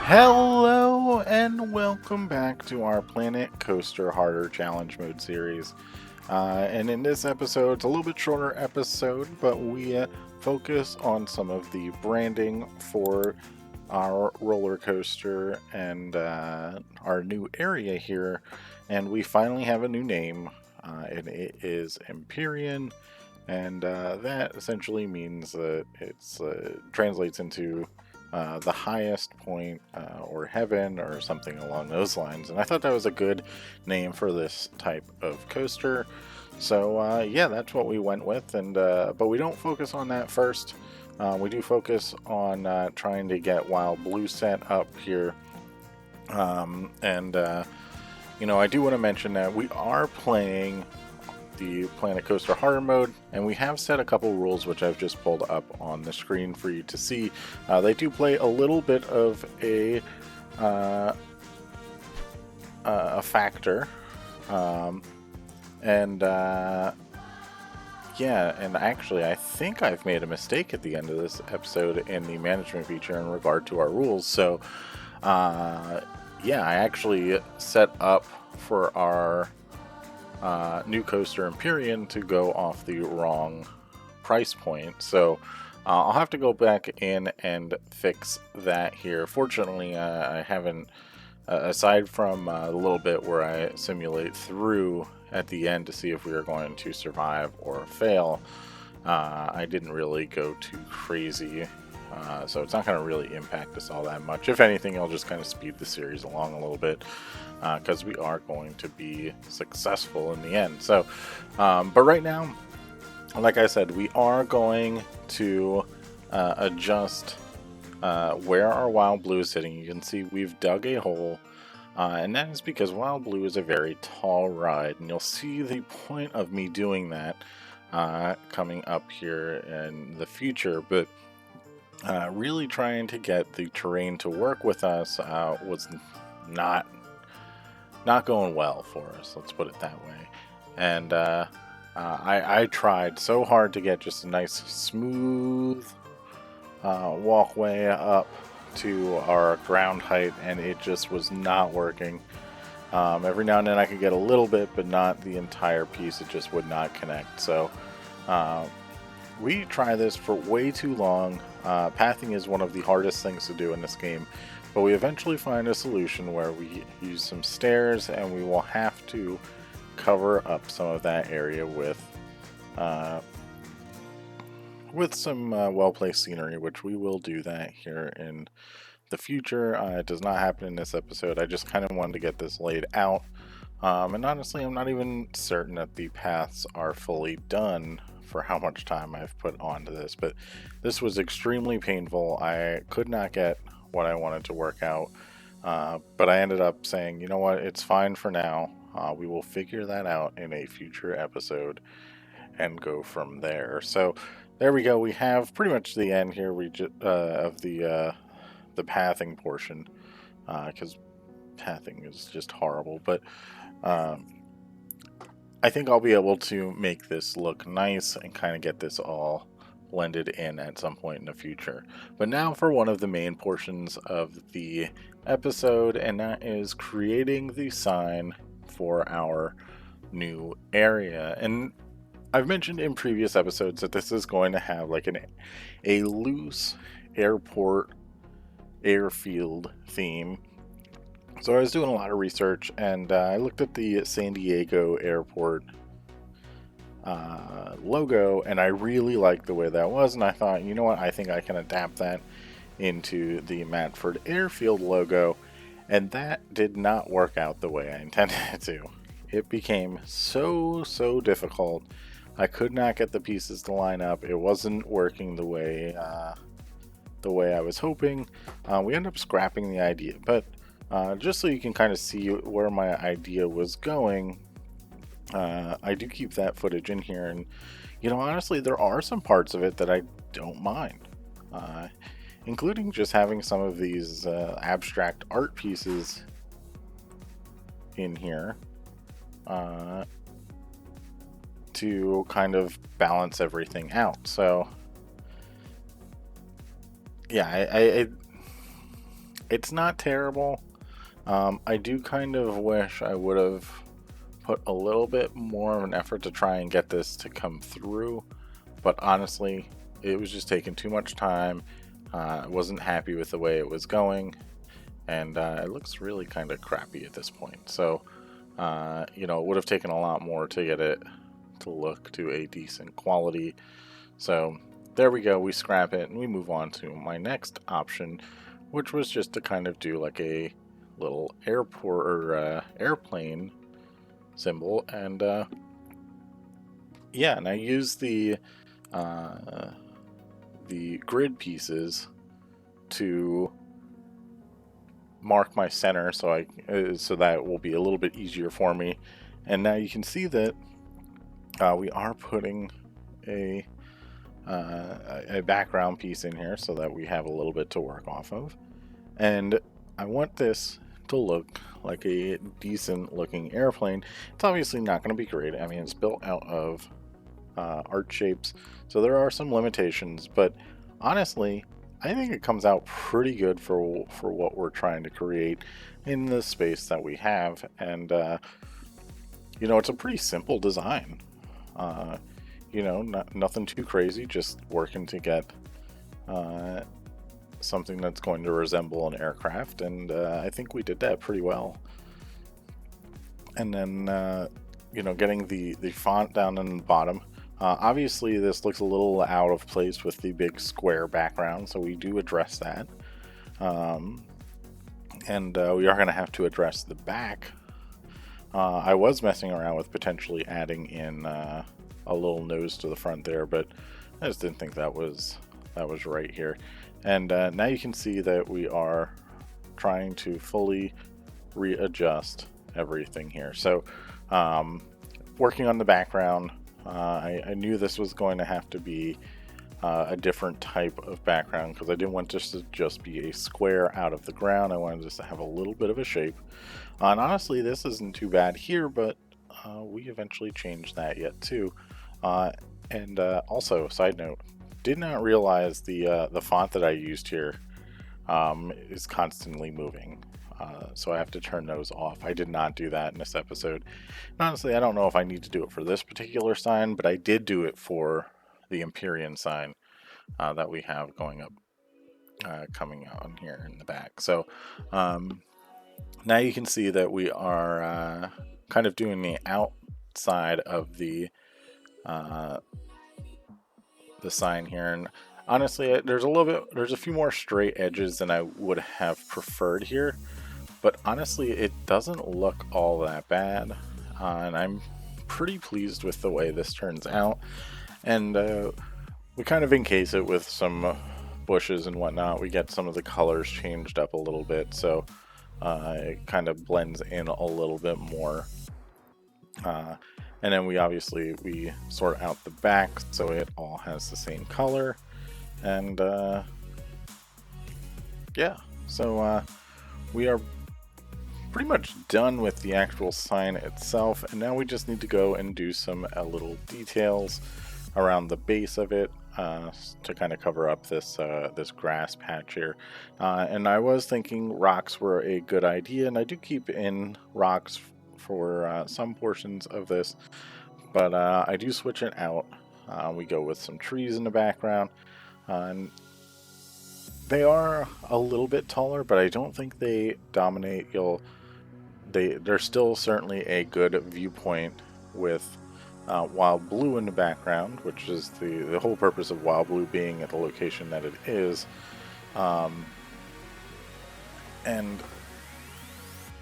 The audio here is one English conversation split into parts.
Hello and welcome back to our Planet Coaster Harder Challenge Mode series. And in this episode, it's a little bit shorter episode, but we focus on some of the branding for our roller coaster and our new area here. And we finally have a new name, and it is Empyrean. And that essentially means that it's translates into the highest point or heaven or something along those lines. And I thought that was a good name for this type of coaster. So yeah, that's what we went with. And but we don't focus on that first. We do focus on trying to get Wild Blue set up here. I do want to mention that we are playing the Planet Coaster Hard mode, and we have set a couple rules which I've just pulled up on the screen for you to see. They do play a little bit of a factor, and actually I think I've made a mistake at the end of this episode in the management feature in regard to our rules. So I actually set up for our new coaster Empyrean to go off the wrong price point. So I'll have to go back in and fix that here. Fortunately, I haven't, aside from a little bit where I simulate through at the end to see if we are going to survive or fail, I didn't really go too crazy. So it's not going to really impact us all that much. If anything, it'll just kind of speed the series along a little bit, because we are going to be successful in the end. So, but right now, like I said, we are going to adjust where our Wild Blue is sitting. You can see we've dug a hole, and that is because Wild Blue is a very tall ride, and you'll see the point of me doing that coming up here in the future. But really trying to get the terrain to work with us was not going well for us, let's put it that way. And I tried so hard to get just a nice smooth walkway up to our ground height, and it just was not working. Every now and then I could get a little bit, but not the entire piece. It just would not connect. So we try this for way too long. Pathing is one of the hardest things to do in this game, but we eventually find a solution where we use some stairs, and we will have to cover up some of that area with some well-placed scenery, which we will do that here in the future. It does not happen in this episode. I just kind of wanted to get this laid out. And honestly, I'm not even certain that the paths are fully done for how much time I've put onto this, but this was extremely painful. I could not get what I wanted to work out, but I ended up saying, you know what, it's fine for now. We will figure that out in a future episode and go from there. So there we go. We have pretty much the end here. Of the pathing portion, because pathing is just horrible, but I think I'll be able to make this look nice and kind of get this all blended in at some point in the future. But now for one of the main portions of the episode, and that is creating the sign for our new area. And I've mentioned in previous episodes that this is going to have like a loose airfield theme. So I was doing a lot of research, and I looked at the San Diego airport logo, and I really liked the way that was, and I thought, you know what, I think I can adapt that into the Matford Airfield logo, and that did not work out the way I intended it to. It became so difficult. I could not get the pieces to line up. It wasn't working the way I was hoping. We ended up scrapping the idea, but just so you can kind of see where my idea was going, I do keep that footage in here, and honestly, there are some parts of it that I don't mind, including just having some of these abstract art pieces in here to kind of balance everything out. So yeah, It's not terrible. I do kind of wish I would have put a little bit more of an effort to try and get this to come through, but honestly, it was just taking too much time. I wasn't happy with the way it was going, and it looks really kind of crappy at this point. So, it would have taken a lot more to get it to look to a decent quality. So, there we go. We scrap it and we move on to my next option, which was just to kind of do like a little airport or airplane symbol, and yeah, and I use the grid pieces to mark my center, so that it will be a little bit easier for me. And now you can see that we are putting a background piece in here so that we have a little bit to work off of. And I want this to look like a decent looking airplane. It's obviously not going to be great. I mean, it's built out of art shapes, so there are some limitations, but honestly, I think it comes out pretty good for what we're trying to create in the space that we have. And it's a pretty simple design. Nothing too crazy, just working to get something that's going to resemble an aircraft, and I think we did that pretty well. And then getting the font down in the bottom. Obviously this looks a little out of place with the big square background, so we do address that. And we are going to have to address the back. I was messing around with potentially adding in a little nose to the front there, but I just didn't think that was right here. And now you can see that we are trying to fully readjust everything here. So working on the background, I knew this was going to have to be a different type of background, because I didn't want this to just be a square out of the ground. I wanted this to have a little bit of a shape. And honestly, this isn't too bad here, but we eventually changed that yet too. And also, side note, did not realize the font that I used here is constantly moving. So I have to turn those off. I did not do that in this episode. And honestly, I don't know if I need to do it for this particular sign, but I did do it for the Empyrean sign that we have going up, coming out on here in the back. So now you can see that we are kind of doing the outside of the sign here, and honestly, there's a few more straight edges than I would have preferred here, but honestly, it doesn't look all that bad, and I'm pretty pleased with the way this turns out. And we kind of encase it with some bushes and whatnot. We get some of the colors changed up a little bit, so it kind of blends in a little bit more. And then we sort out the back so it all has the same color. And yeah, so we are pretty much done with the actual sign itself, and now we just need to go and do some little details around the base of it to kind of cover up this grass patch here. And I was thinking rocks were a good idea, and I do keep in rocks for some portions of this, but I do switch it out. We go with some trees in the background, and they are a little bit taller, but I don't think they dominate. They're still certainly a good viewpoint with Wild Blue in the background, which is the whole purpose of Wild Blue being at the location that it is. And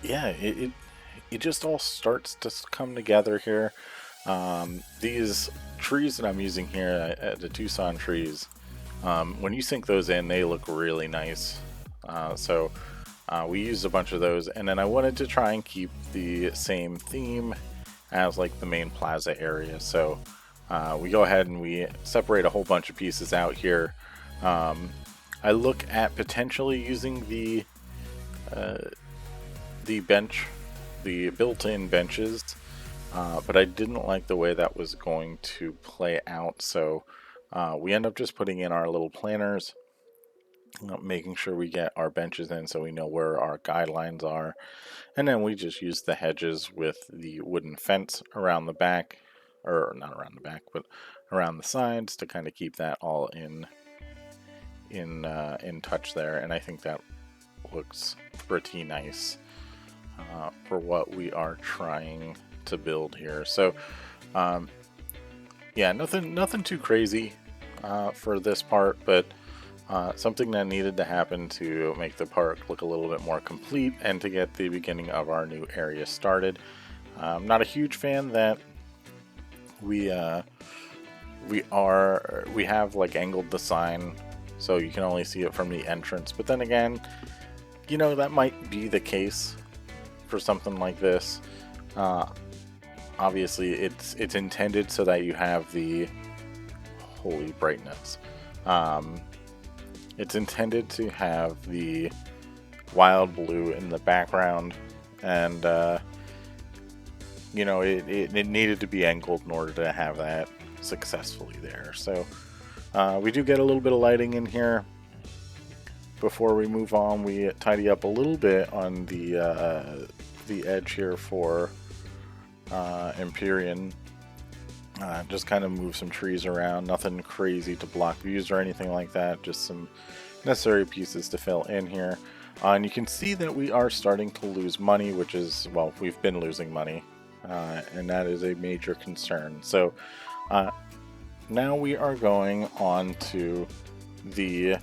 yeah, it just all starts to come together here. These trees that I'm using here, the Tucson trees, when you sink those in, they look really nice. So we used a bunch of those, and then I wanted to try and keep the same theme as like the main plaza area. So we go ahead and we separate a whole bunch of pieces out here. I look at potentially using the bench, the built-in benches, but I didn't like the way that was going to play out, so we end up just putting in our little planters. making sure we get our benches in so we know where our guidelines are. And then we just use the hedges with the wooden fence around the back, or not around the back, but around the sides to kind of keep that all in touch there. And I think that looks pretty nice for what we are trying to build here. So yeah, nothing too crazy for this part, but something that needed to happen to make the park look a little bit more complete and to get the beginning of our new area started. I'm not a huge fan that we have like angled the sign so you can only see it from the entrance. But then again, you know, that might be the case for something like this. Obviously, it's intended so that you have the holy brightness. It's intended to have the wild blue in the background, and you know, it needed to be angled in order to have that successfully there. So we do get a little bit of lighting in here. Before we move on, we tidy up a little bit on the edge here for Empyrean. Just kind of move some trees around, nothing crazy to block views or anything like that, just some necessary pieces to fill in here. And you can see that we are starting to lose money, which is, well, we've been losing money, and that is a major concern. So now we are going on to the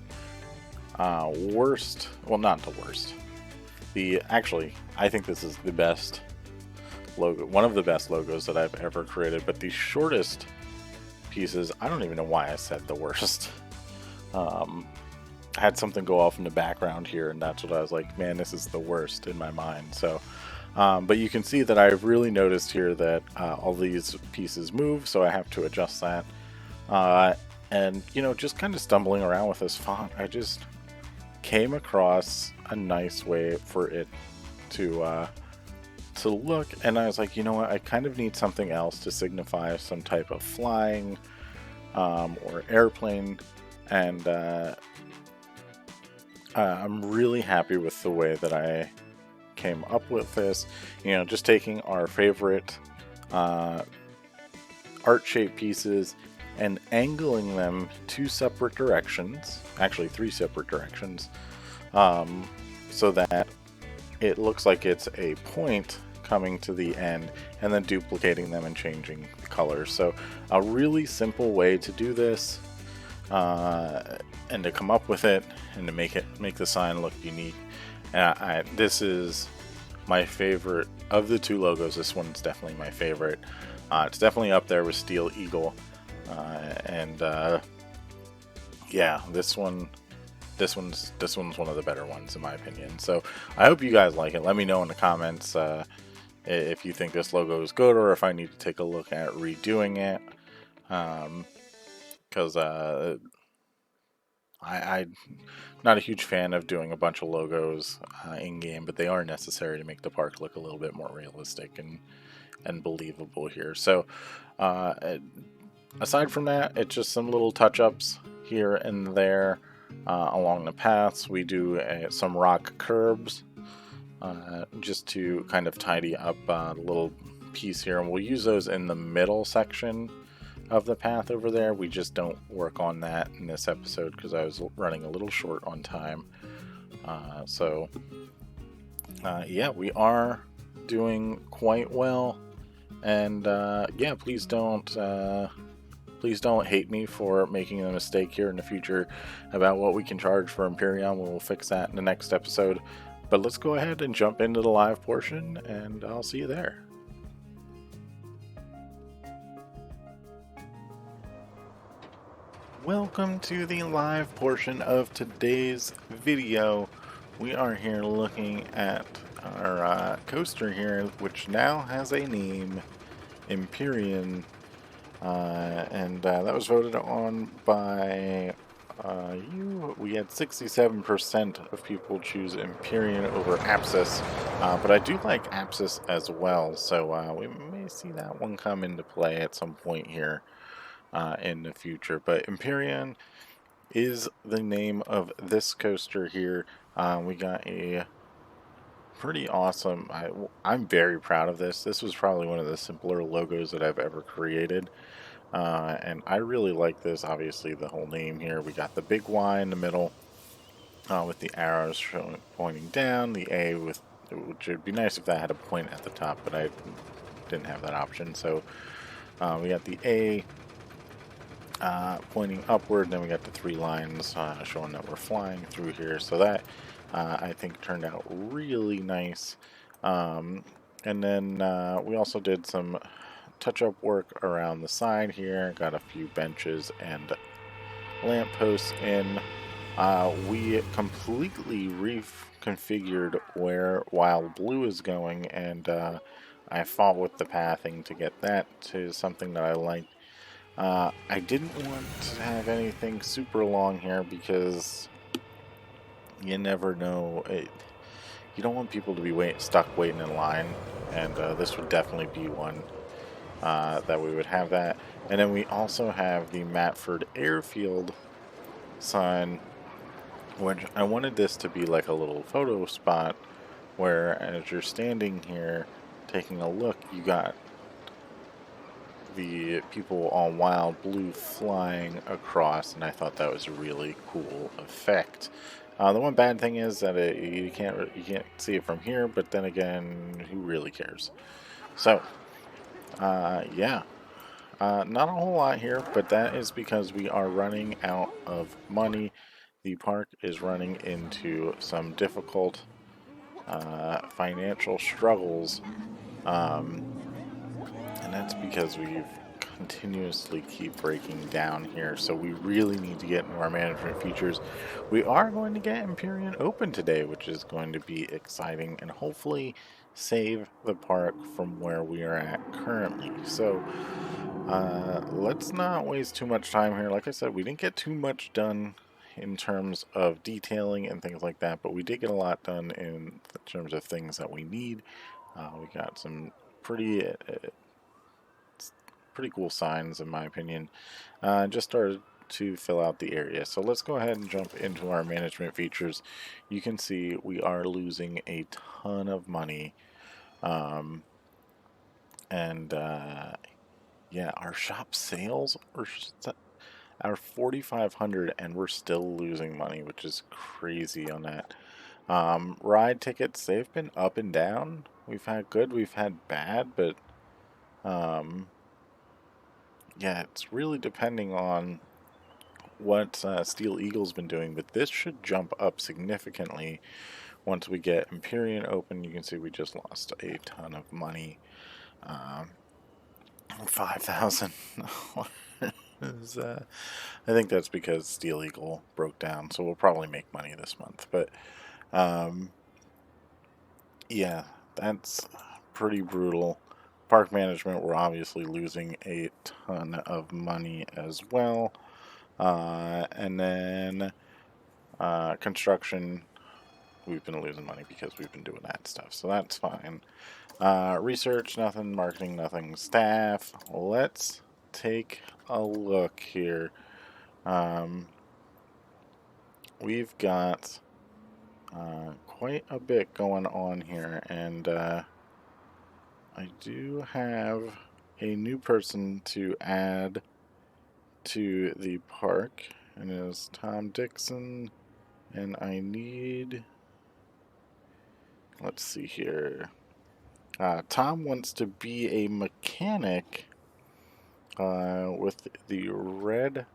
worst, well, not the worst. Actually, I think this is the best logo, one of the best logos that I've ever created, but the shortest pieces, I don't even know why I said the worst. I had something go off in the background here, and that's what I was like, man, this is the worst in my mind. So but you can see that I've really noticed here that all these pieces move, so I have to adjust that. And you know, just kind of stumbling around with this font, I just came across a nice way for it to look, and I was like, you know what, I kind of need something else to signify some type of flying or airplane, and I'm really happy with the way that I came up with this. You know, just taking our favorite art shape pieces and angling them 2 separate directions, actually 3 separate directions, so that it looks like it's a point coming to the end, and then duplicating them and changing the colors. So a really simple way to do this, and to come up with it, and to make the sign look unique. This is my favorite of the 2 logos. This one's definitely my favorite. It's definitely up there with Steel Eagle, and yeah, this one's one of the better ones in my opinion. So I hope you guys like it. Let me know in the comments if you think this logo is good, or if I need to take a look at redoing it. Because I'm not a huge fan of doing a bunch of logos in game, but they are necessary to make the park look a little bit more realistic and believable here. So aside from that, it's just some little touch-ups here and there along the paths. We do some rock curbs just to kind of tidy up the little piece here, and we'll use those in the middle section of the path over there. We just don't work on that in this episode because I was running a little short on time. Yeah, we are doing quite well, and yeah, please don't hate me for making a mistake here in the future about what we can charge for Empyrean. We'll fix that in the next episode. But let's go ahead and jump into the live portion, and I'll see you there. Welcome to the live portion of today's video. We are here looking at our coaster here, which now has a name, Empyrean. And that was voted on by you. We had 67% of people choose Empyrean over Apsis, but I do like Apsis as well, so we may see that one come into play at some point here in the future. But Empyrean is the name of this coaster here. We got a pretty awesome. I'm very proud of this. This was probably one of the simpler logos that I've ever created. And I really like this. Obviously, the whole name here. We got the big Y in the middle with the arrows showing, pointing down. The A with, which would be nice if that had a point at the top, but I didn't have that option. So we got the A pointing upward, and then we got the three lines showing that we're flying through here. So that I think turned out really nice. And then we also did some touch-up work around the side here. Got a few benches and lampposts in. We completely reconfigured where Wild Blue is going, and I fought with the pathing to get that to something that I like. I didn't want to have anything super long here because you never know. You don't want people to be stuck waiting in line, and this would definitely be one that we would have that. And then we also have the Matford Airfield sign, which I wanted this to be like a little photo spot where as you're standing here taking a look, you got the people on Wild Blue flying across, and I thought that was a really cool effect. The one bad thing is that you can't see it from here, but then again, who really cares? So, yeah, not a whole lot here, but that is because we are running out of money. The park is running into some difficult financial struggles, um, and that's because we've continuously keep breaking down here. So we really need to get into our management features. We are going to get Empyrean open today, which is going to be exciting and hopefully save the park from where we are at currently. So let's not waste too much time here. Like I said, we didn't get too much done in terms of detailing and things like that, but we did get a lot done in terms of things that we need. We got some pretty cool signs, in my opinion. Just started to fill out the area. So let's go ahead and jump into our management features. You can see we are losing a ton of money. Um, and yeah, our shop sales are 4,500 and we're still losing money, which is crazy on that. Ride tickets, they've been up and down. We've had good, we've had bad, but um, yeah, it's really depending on what Steel Eagle's been doing, but this should jump up significantly once we get Empyrean open. You can see we just lost a ton of money. Um, 5,000. I think that's because Steel Eagle broke down, so we'll probably make money this month. But um, yeah, that's pretty brutal. Park management, we're obviously losing a ton of money as well. And then construction, we've been losing money because we've been doing that stuff, so that's fine. Research, nothing. Marketing, nothing. Staff, let's take a look here. We've got quite a bit going on here, and I do have a new person to add to the park, and it is Tom Dixon, and I need, let's see here. Tom wants to be a mechanic with the red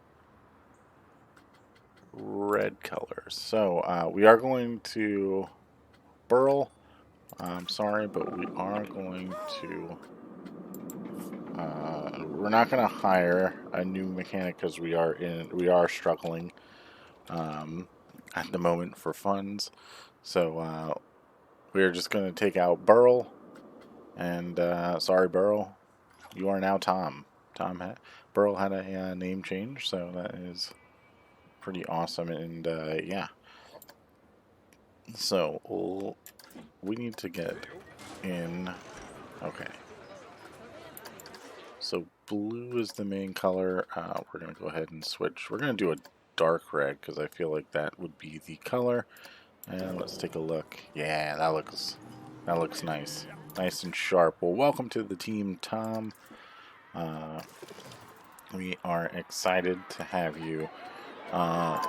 color. So we are going to Burl. I'm sorry, but we are going to. We're not going to hire a new mechanic because we are struggling at the moment for funds. So we're just going to take out Burl. And sorry, Burl, you are now Tom. Burl had a name change, so that is pretty awesome. And yeah, so we need to get in. Okay. So blue is the main color. We're going to go ahead and switch. We're going to do dark red because I feel like that would be the color. And let's take a look. Yeah, that looks nice. Nice and sharp. Well, welcome to the team, Tom. We are excited to have you. Uh,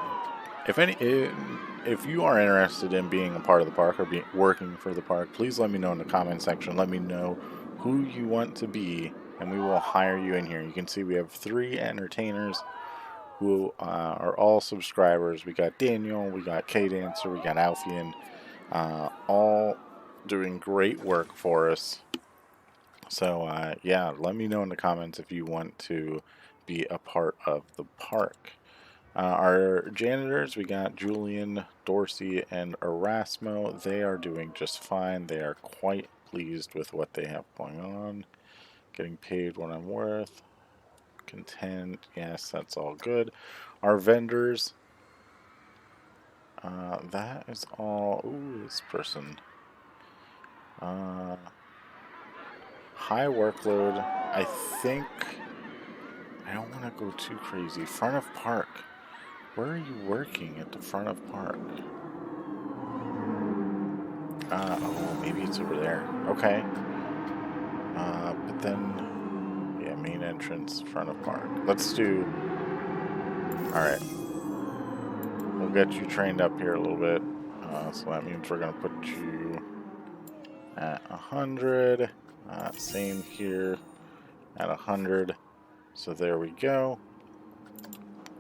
if you are interested in being a part of the park or working for the park, please let me know in the comment section. Let me know who you want to be, and we will hire you in here. You can see we have 3 entertainers who are all subscribers. We got Daniel, we got K-Dancer, we got Alfian, all doing great work for us. So yeah, let me know in the comments if you want to be a part of the park. Our janitors, we got Julian, Dorsey, and Erasmo. They are doing just fine. They are quite pleased with what they have going on. Getting paid what I'm worth. Content, yes, that's all good. Our vendors, that is all. Ooh, this person. High workload. I think I don't want to go too crazy. Front of park. Where are you working at the front of park? Oh, maybe it's over there. Okay. But then, yeah, main entrance, front of park. Let's do. Alright. We'll get you trained up here a little bit. So that means we're going to put you at 100. Same here at 100. So there we go.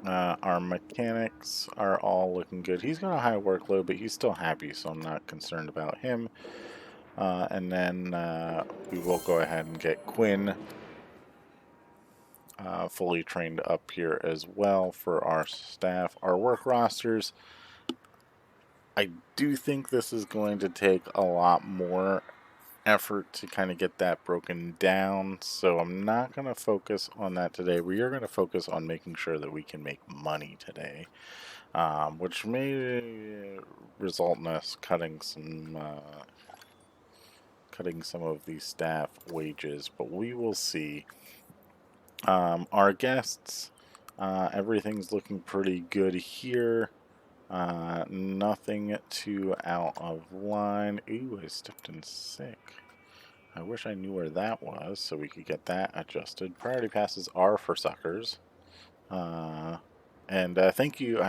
Our mechanics are all looking good. He's got a high workload, but he's still happy, so I'm not concerned about him. And then we will go ahead and get Quinn fully trained up here as well for our staff. Our work rosters, I do think this is going to take a lot more effort to kind of get that broken down, so I'm not going to focus on that today. We are going to focus on making sure that we can make money today, which may result in us cutting some of these staff wages, but we will see. Our guests, everything's looking pretty good here. Nothing too out of line. Ooh, I stepped in sick. I wish I knew where that was so we could get that adjusted. Priority passes are for suckers. And thank you.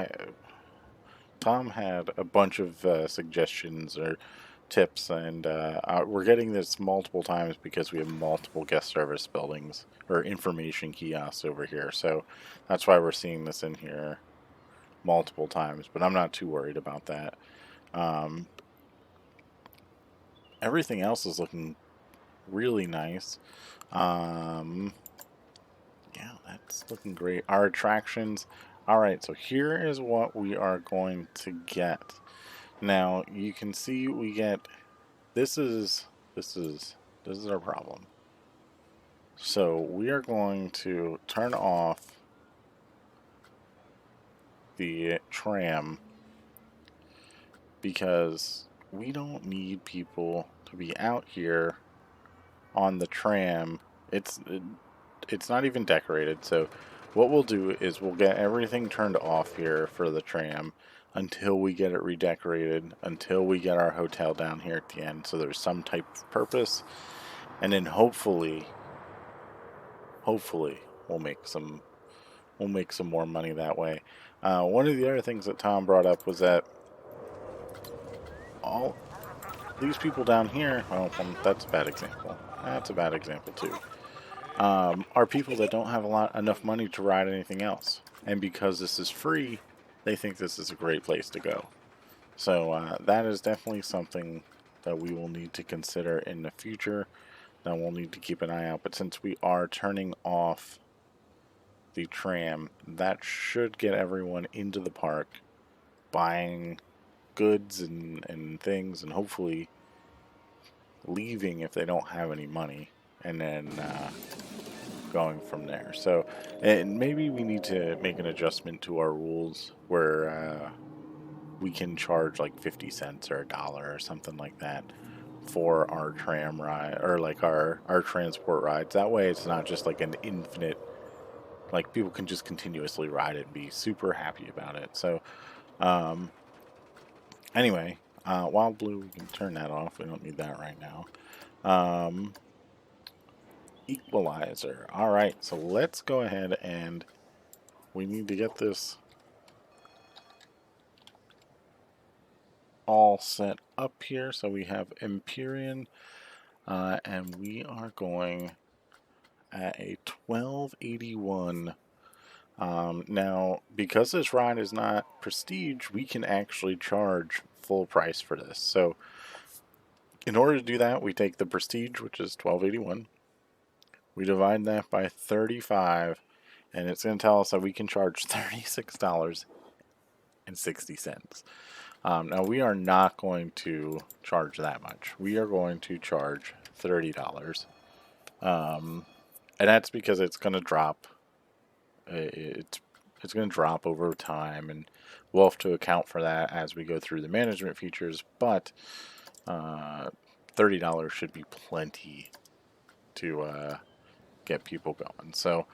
Tom had a bunch of suggestions or tips, and we're getting this multiple times because we have multiple guest service buildings or information kiosks over here. So that's why we're seeing this in here multiple times, but I'm not too worried about that. Everything else is looking really nice. Yeah, that's looking great. Our attractions. Alright, so here is what we are going to get. Now, you can see we get... This is our problem. So, we are going to turn off the tram because we don't need people to be out here on the tram. It's not even decorated, so what we'll do is we'll get everything turned off here for the tram until we get it redecorated, until we get our hotel down here at the end, so there's some type of purpose, and then hopefully we'll make some more money that way. One of the other things that Tom brought up was that all these people down here, well, that's a bad example. That's a bad example too. Are people that don't have enough money to ride anything else, and because this is free, they think this is a great place to go. So that is definitely something that we will need to consider in the future. That we'll need to keep an eye out. But since we are turning off the tram, that should get everyone into the park, buying goods and things, and hopefully leaving if they don't have any money, and then going from there. So, and maybe we need to make an adjustment to our rules where we can charge like 50 cents or $1 or something like that for our tram ride, or like our transport rides. That way it's not just like an infinite like people can just continuously ride it and be super happy about it. So um, anyway, Wild Blue, we can turn that off. We don't need that right now. Um, Equalizer. All right, so let's go ahead and we need to get this all set up here. So we have Empyrean, and we are going at a 1281. Now, because this ride is not prestige, we can actually charge full price for this. So in order to do that, we take the prestige, which is 1281. We divide that by 35, and it's going to tell us that we can charge $36.60. Now, we are not going to charge that much. We are going to charge $30. And that's because it's going to drop. It's going to drop over time, and we'll have to account for that as we go through the management features. But $30 should be plenty to get people going. So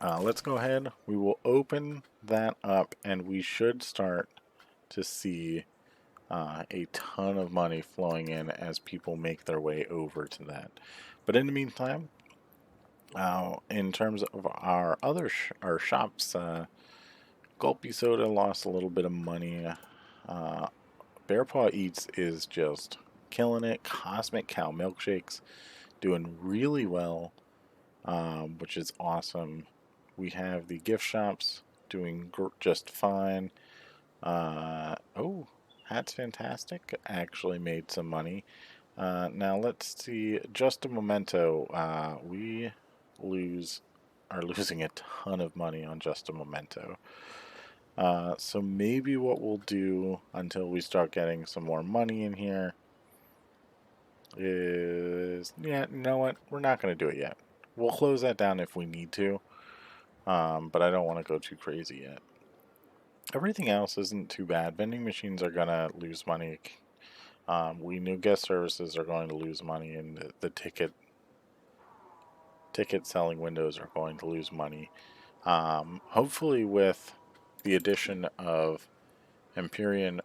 let's go ahead. We will open that up, and we should start to see a ton of money flowing in as people make their way over to that. But in the meantime, in terms of our other our shops, Gulpy Soda lost a little bit of money. Bear Paw Eats is just killing it. Cosmic Cow Milkshakes doing really well, which is awesome. We have the gift shops doing just fine. Oh, Hat's Fantastic actually made some money. Now let's see. Just a Memento. We are losing a ton of money on Just a Memento. So maybe what we'll do until we start getting some more money in here is, yeah, you know what? We're not going to do it yet. We'll close that down if we need to, but I don't want to go too crazy yet. Everything else isn't too bad. Vending machines are going to lose money. We knew guest services are going to lose money, and the ticket selling windows are going to lose money. Hopefully with the addition of Empyrean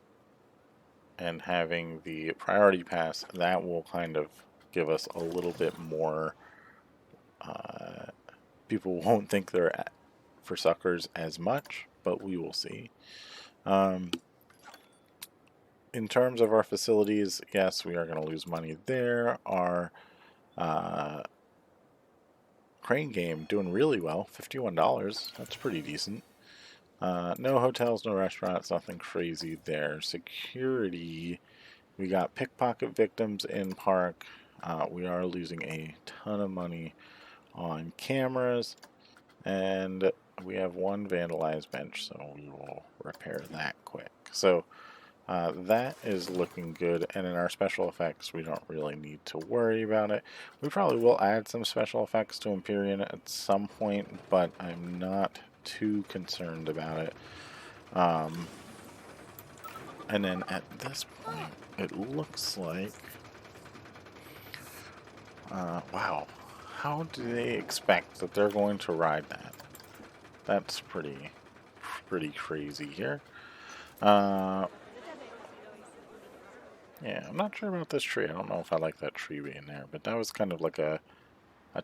and having the priority pass, that will kind of give us a little bit more. People won't think they're for suckers as much, but we will see. In terms of our facilities, yes, we are going to lose money there. Our crane game doing really well, $51. That's pretty decent. No hotels, no restaurants, nothing crazy there. Security, we got pickpocket victims in park. We are losing a ton of money on cameras, and we have one vandalized bench, so we will repair that quick. So that is looking good, and in our special effects, we don't really need to worry about it. We probably will add some special effects to Empyrean at some point, but I'm not too concerned about it. And then at this point, it looks like, wow, how do they expect that they're going to ride that? That's pretty crazy here. Yeah, I'm not sure about this tree. I don't know if I like that tree being there, but that was kind of like a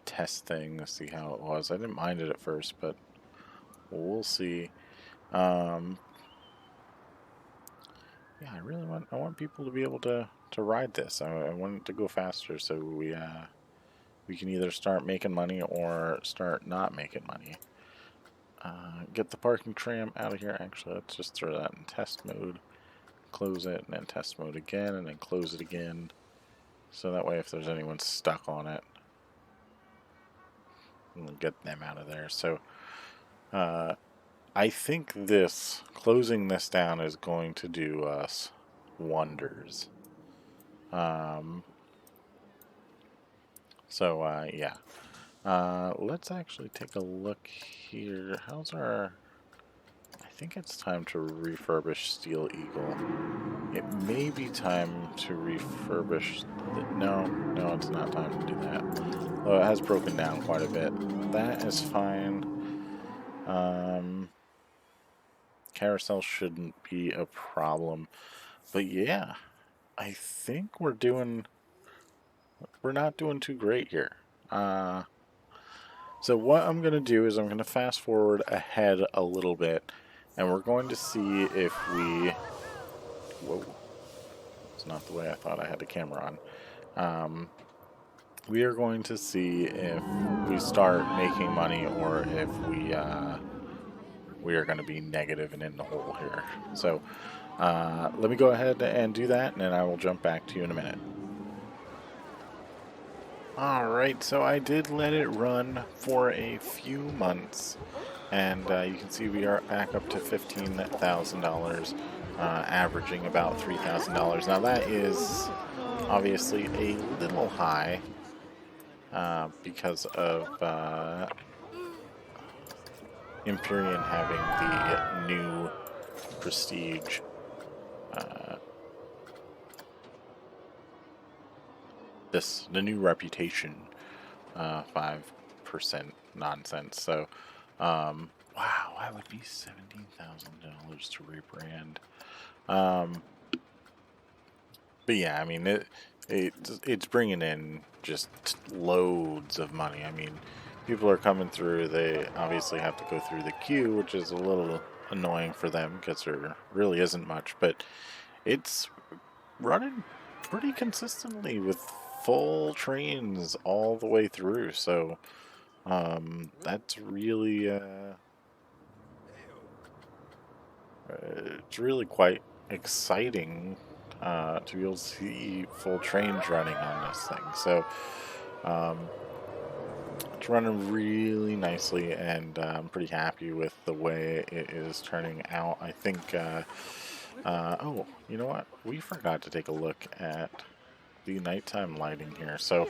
test thing to see how it was. I didn't mind it at first, but we'll see. Yeah, I want people to be able to ride this. I want it to go faster, so we can either start making money or start not making money. Get the parking tram out of here. Actually, let's just throw that in test mode. Close it, and then test mode again, and then close it again. So that way if there's anyone stuck on it, we'll get them out of there. So I think closing this down is going to do us wonders. Yeah. Let's actually take a look here. How's our... I think it's time to refurbish Steel Eagle. It may be time to refurbish... No, it's not time to do that. Well, it has broken down quite a bit. That is fine. Carousel shouldn't be a problem. But yeah, I think we're not doing too great here. So what I'm going to do is I'm going to fast forward ahead a little bit, and we're going to see if we... Whoa. It's not the way I thought I had the camera on. We are going to see if we start making money or if we are going to be negative and in the hole here. So let me go ahead and do that, and then I will jump back to you in a minute. Alright, so I did let it run for a few months, and you can see we are back up to $15,000, averaging about $3,000. Now that is obviously a little high because of Empyrean having the new prestige the new reputation 5% nonsense. So wow, that would be $17,000 to rebrand. But yeah, I mean it's bringing in just loads of money. I mean, people are coming through. They obviously have to go through the queue, which is a little annoying for them because there really isn't much. But it's running pretty consistently with full trains all the way through. So that's really it's really quite exciting to be able to see full trains running on this thing. So it's running really nicely, and I'm pretty happy with the way it is turning out. I think oh, you know what? We forgot to take a look at the nighttime lighting here. So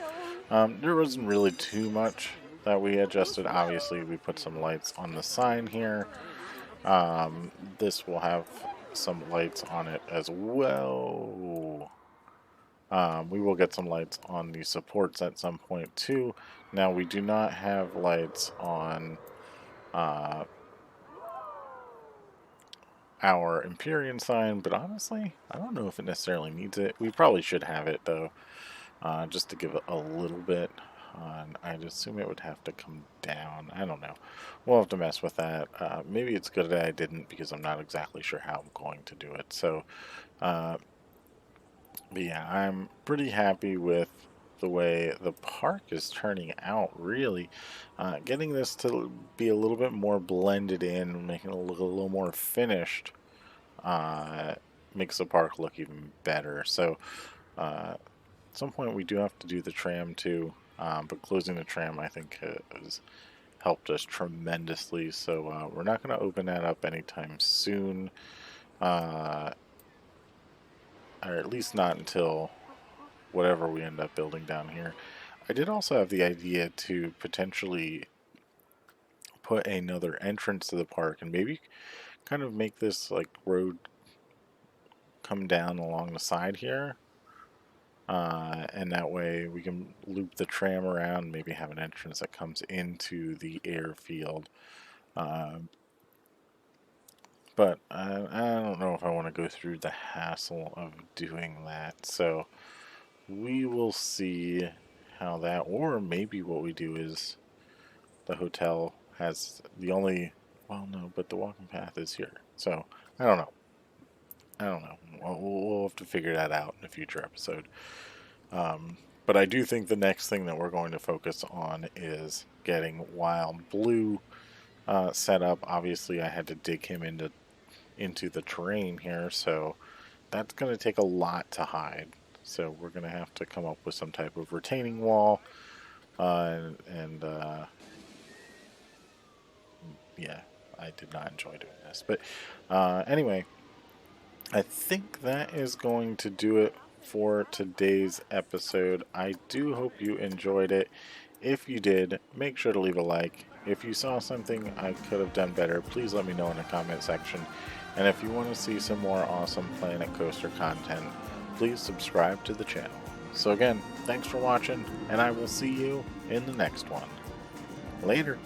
there wasn't really too much that we adjusted. Obviously, we put some lights on the sign here. This will have some lights on it as well. We will get some lights on the supports at some point too. Now we do not have lights on our Empyrean sign, but honestly, I don't know if it necessarily needs it. We probably should have it though, just to give it a little bit. I'd assume it would have to come down. I don't know. We'll have to mess with that. Maybe it's good that I didn't because I'm not exactly sure how I'm going to do it. So, but yeah, I'm pretty happy with the way the park is turning out, really. Getting this to be a little bit more blended in, making it a little more finished, makes the park look even better. So, at some point we do have to do the tram too. But closing the tram, I think, has helped us tremendously. So we're not going to open that up anytime soon, or at least not until whatever we end up building down here. I did also have the idea to potentially put another entrance to the park and maybe kind of make this like road come down along the side here. And that way we can loop the tram around, maybe have an entrance that comes into the airfield. But I don't know if I want to go through the hassle of doing that. So we will see how that, or maybe what we do is the hotel has the only, well, no, but the walking path is here. So I don't know. We'll have to figure that out in a future episode. But I do think the next thing that we're going to focus on is getting Wild Blue set up. Obviously, I had to dig him into the terrain here, so that's going to take a lot to hide. So we're going to have to come up with some type of retaining wall, and yeah, I did not enjoy doing this. But anyway, I think that is going to do it for today's episode. I do hope you enjoyed it. If you did, make sure to leave a like. If you saw something I could have done better, please let me know in the comment section. And if you want to see some more awesome Planet Coaster content, please subscribe to the channel. So again, thanks for watching, and I will see you in the next one. Later.